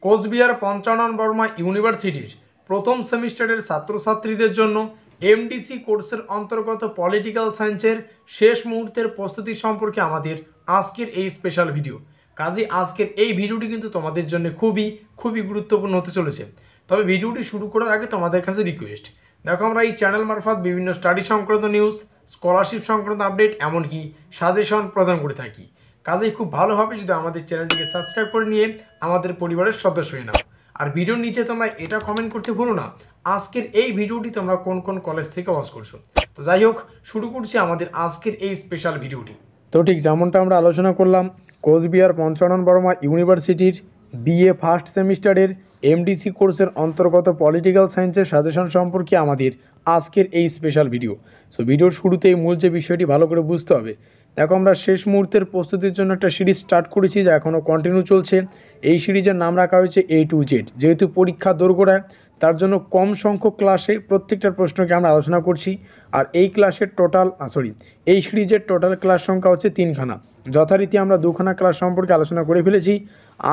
কোচবিহার পঞ্চানন বর্মা ইউনিভার্সিটির প্রথম সেমিস্টারের ছাত্রছাত্রীদের জন্য এমডিসি কোর্সের অন্তর্গত পলিটিক্যাল সায়েন্সের শেষ মুহূর্তের প্রস্তুতি সম্পর্কে আমাদের আজকের এই স্পেশাল ভিডিও। কাজে আজকের এই ভিডিওটি কিন্তু তোমাদের জন্য খুবই গুরুত্বপূর্ণ হতে চলেছে। তবে ভিডিওটি শুরু করার আগে তোমাদের কাছে রিকোয়েস্ট, দেখো আমরা এই চ্যানেল মারফত বিভিন্ন স্টাডি সংক্রান্ত নিউজ, স্কলারশিপ সংক্রান্ত আপডেট, এমনকি সাজেশন প্রদান করে থাকি। কাজেই খুব ভালো হবে যদি আমাদের চ্যানেলটিকে সাবস্ক্রাইব করে নিয়ে আমাদের পরিবারের সদস্য হয়ে নাও। আর ভিডিওর নিচে তোমরা এটা কমেন্ট করতে ভুলো না আজকের এই ভিডিওটি তোমরা কোন কোন কলেজ থেকে ওয়াচ করছো। তো যাই হোক, শুরু করছি আমাদের আজকের এই স্পেশাল ভিডিওটি। তো ঠিক যেমনটা আমরা আলোচনা করলাম, কোচবিহার পঞ্চানন বর্মা ইউনিভার্সিটির বিএ ফার্স্ট সেমিস্টারের এমডিসি কোর্সের অন্তর্গত পলিটিক্যাল সায়েন্সের সাজেশন সম্পর্কে আমাদের আজকের এই স্পেশাল ভিডিও। সো ভিডিওর শুরুতেই মূল যে বিষয়টি ভালো করে বুঝতে হবে। দেখো, আমরা শেষ মুহূর্তের প্রস্তুতির জন্য একটা সিরিজ স্টার্ট করেছি যা এখনও কন্টিনিউ চলছে। এই সিরিজের নাম রাখা হয়েছে A to Z। যেহেতু পরীক্ষা দোরগোড়ায়, তার জন্য কম সংখ্যক ক্লাসে প্রত্যেকটার প্রশ্নকে আমরা আলোচনা করছি। আর এই ক্লাসের এই সিরিজের টোটাল ক্লাস সংখ্যা হচ্ছে 3খানা। যথারীতি আমরা 2খানা ক্লাস সম্পর্কে আলোচনা করে ফেলেছি।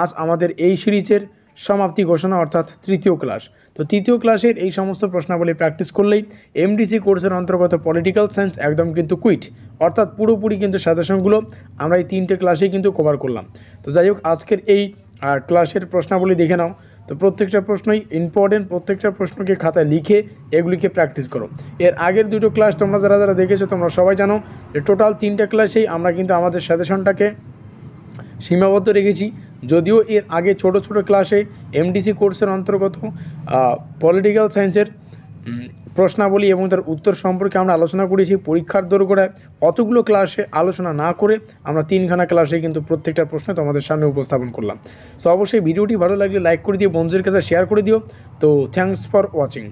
আজ আমাদের এই সিরিজের সমাপ্তি ঘোষণা, অর্থাৎ তৃতীয় ক্লাস। তো তৃতীয় ক্লাসের এই সমস্ত প্রশ্নাবলী প্র্যাকটিস করলেই এমডিসি কোর্সের অন্তর্গত পলিটিক্যাল সায়েন্স একদম কিন্তু কুইট, অর্থাৎ পুরোপুরি কিন্তু সাজেশনগুলো আমরা এই 3টে ক্লাসেই কিন্তু কভার করলাম। তো যাই হোক, আজকের এই ক্লাসের প্রশ্নাবলী দেখে নাও। তো প্রত্যেকটা প্রশ্নই ইম্পর্টেন্ট, প্রত্যেকটা প্রশ্নকে খাতায় লিখে এগুলিকে প্র্যাকটিস করো। এর আগের দুটো ক্লাস তোমরা যারা দেখেছো তোমরা সবাই জানো যে টোটাল 3টে ক্লাসেই আমরা কিন্তু আমাদের সাজেশনটাকে সীমাবদ্ধ রেখেছি। যদিও এর আগে ছোট ক্লাসে এমডিসি কোর্সের অন্তর্গত পলিটিক্যাল সায়েন্সের প্রশ্নাবলী এবং তার উত্তর সম্পর্কে আমরা আলোচনা করেছি, পরীক্ষার দোরগোড়ায় অতগুলো ক্লাসে আলোচনা না করে আমরা 3খানা ক্লাসে কিন্তু প্রত্যেকটা প্রশ্ন তোমাদের সামনে উপস্থাপন করলাম। সো অবশ্যই ভিডিওটি ভালো লাগলে লাইক করে দিও, বন্ধুদের কাছে শেয়ার করে দিও। তো থ্যাঙ্কস ফর ওয়াচিং।